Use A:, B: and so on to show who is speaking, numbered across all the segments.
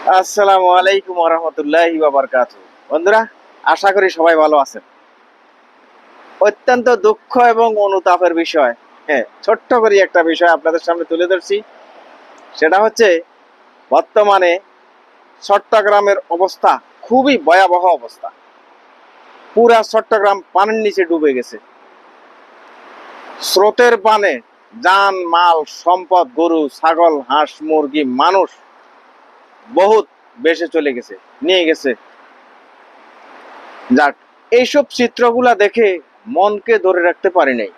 A: আসসালামু আলাইকুম ওয়া রাহমাতুল্লাহি ওয়া বারাকাতুহু। বন্ধুরা, আশা করি সবাই ভালো আছেন। অত্যন্ত দুঃখ এবং অনুতাপের বিষয়, ছোট্ট করে একটা বিষয় আপনাদের সামনে তুলে ধরছি। সেটা হচ্ছে বর্তমানে চট্টগ্রামের অবস্থা খুবই ভয়াবহ অবস্থা। পুরা চট্টগ্রাম পানির নিচে ডুবে গেছে। স্রোতের পানে যান মাল সম্পদ, গরু ছাগল হাঁস মুরগি মানুষ বহুত বেশে চলে গেছে, নিয়ে গেছে। যাক, এইসব চিত্রগুলা দেখে মনকে ধরে রাখতে পারি নাই।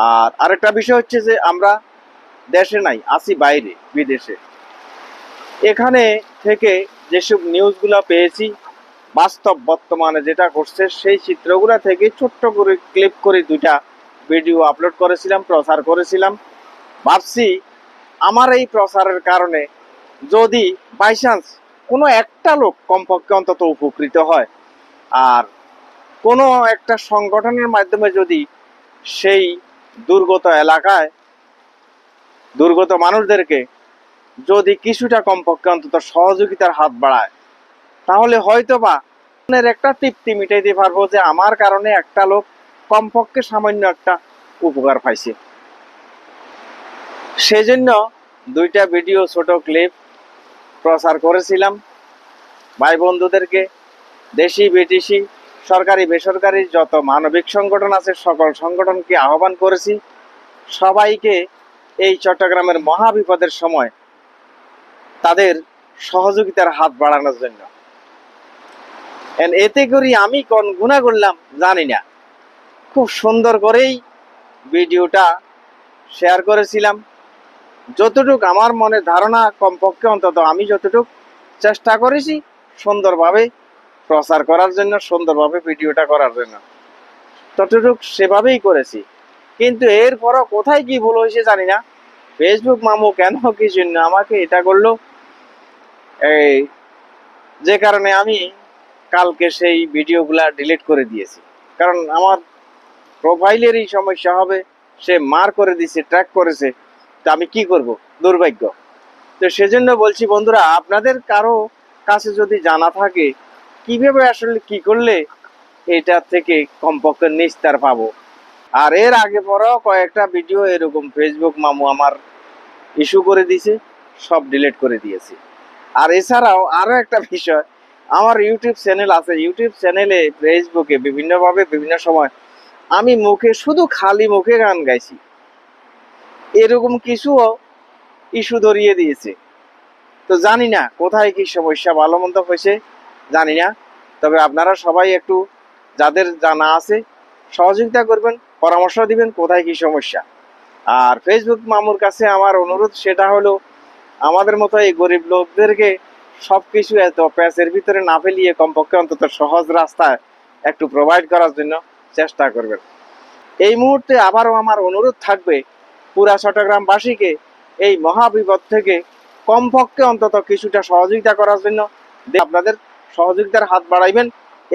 A: আর আরেকটা বিষয় হচ্ছে যে আমরা দেশে নাই, আছি বাইরে বিদেশে। এখানে থেকে যেসব নিউজগুলো পেয়েছি, বাস্তব বর্তমানে যেটা ঘটছে সেই চিত্রগুলা থেকে ছোট্ট করে ক্লিপ করে দুইটা ভিডিও আপলোড করেছিলাম, প্রচার করেছিলাম। ভাবছি আমার এই প্রচারের কারণে যদি বাই চান্স কোনো একটা লোক কমপক্ষে অন্তত উপকৃত হয়, আর কোনো একটা সংগঠনের মাধ্যমে যদি সেই দুর্গত এলাকায় দুর্গত মানুষদেরকে যদি কিছুটা কমপক্ষে অন্তত সহযোগিতার হাত বাড়ায়, তাহলে হয়তোবা মনের একটা তৃপ্তি মিটাইতে পারবো যে আমার কারণে একটা লোক কমপক্ষে সামান্য একটা উপকার পাইছে। সেজন্য দুইটা ভিডিও ছোট ক্লিপ প্রচার করেছিলাম। ভাই বন্ধুদেরকে, দেশি বিদেশি সরকারি বেসরকারি যত মানবিক সংগঠন আছে সকল সংগঠনকে আহ্বান করেছি সবাইকে এই চট্টগ্রামের মহাবিপদের সময় তাদের সহযোগিতার হাত বাড়ানোর জন্য। এতে করি আমি কোন গুণা করলাম জানি না, খুব সুন্দর করেই ভিডিওটা শেয়ার করেছিলাম। যতটুক আমার মনে ধারণা, কমপক্ষে অন্তত আমি যতটুক চেষ্টা করেছি সুন্দরভাবে প্রচার করার জন্য, সুন্দরভাবে ভিডিওটা করার জন্য, ততটুক সেভাবেই করেছি। কিন্তু এরপরও কোথায় কি ভুল হয়েছে জানি না, ফেসবুক মামু কেন কি জন্য আমাকে এটা করলো, এই যে কারণে আমি কালকে সেই ভিডিওগুলা ডিলিট করে দিয়েছি। কারণ আমার প্রোফাইলেরই সমস্যা হবে, সে মার করে দিছে, ট্র্যাক করেছে, তা আমি কি করব, দুর্ভাগ্য। তো সেজন্য বলছি বন্ধুরা, আপনাদের কারো কাছে যদি জানা থাকে কিভাবে আসলে কি করলে এটা থেকে কমপক্ষে নিস্তার পাবো। আর এর আগে পরেও কয়েকটা ভিডিও এরকম ফেসবুক মামু আমার ইস্যু করে দিয়েছে, সব ডিলিট করে দিয়েছি। আর এছাড়াও আরো একটা বিষয়, আমার ইউটিউব চ্যানেল আছে। ইউটিউব চ্যানেলে ফেসবুকে বিভিন্নভাবে বিভিন্ন সময় আমি মুখে শুধু খালি মুখে গান গাইছি, এরকম কিছুও ইস্যু ধরিয়ে দিয়েছে। তো জানি না কোথায় কি সমস্যা, ভালো মন্দ হয়েছে জানি না। তবে আপনারা সবাই একটু যাদের জানা আছে সহযোগিতা করবেন, পরামর্শ দিবেন কোথায় কি সমস্যা। আর ফেসবুক মামুর কাছে আমার অনুরোধ সেটা হলো, আমাদের মতো এই গরিব লোকদেরকে সবকিছু এত প্যাচের ভিতরে না ফেলিয়ে কমপক্ষে অন্তত সহজ রাস্তায় একটু প্রোভাইড করার জন্য চেষ্টা করবেন। এই মুহূর্তে আবারও আমার অনুরোধ থাকবে পুরা চট্টগ্রামবাসীকে এই মহাবিপদ থেকে কমপক্ষে অন্তত কিছুটা সহযোগিতা করার জন্য আপনাদের সহযোগিতার হাত বাড়াইবেন,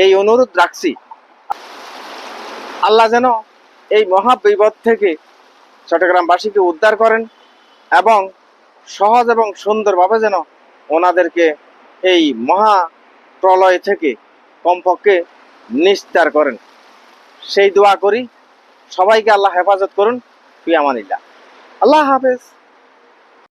A: এই অনুরোধ রাখছি। আল্লাহ যেন এই মহাবিপদ থেকে চট্টগ্রামবাসীকে উদ্ধার করেন এবং সহজ এবং সুন্দরভাবে যেন ওনাদেরকে এই মহা প্রলয় থেকে কমপক্ষে নিস্তার করেন, সেই দোয়া করি। সবাইকে আল্লাহ হেফাজত করুন। ফি আমানিল্লাহ। আল্লাহ হাফেজ।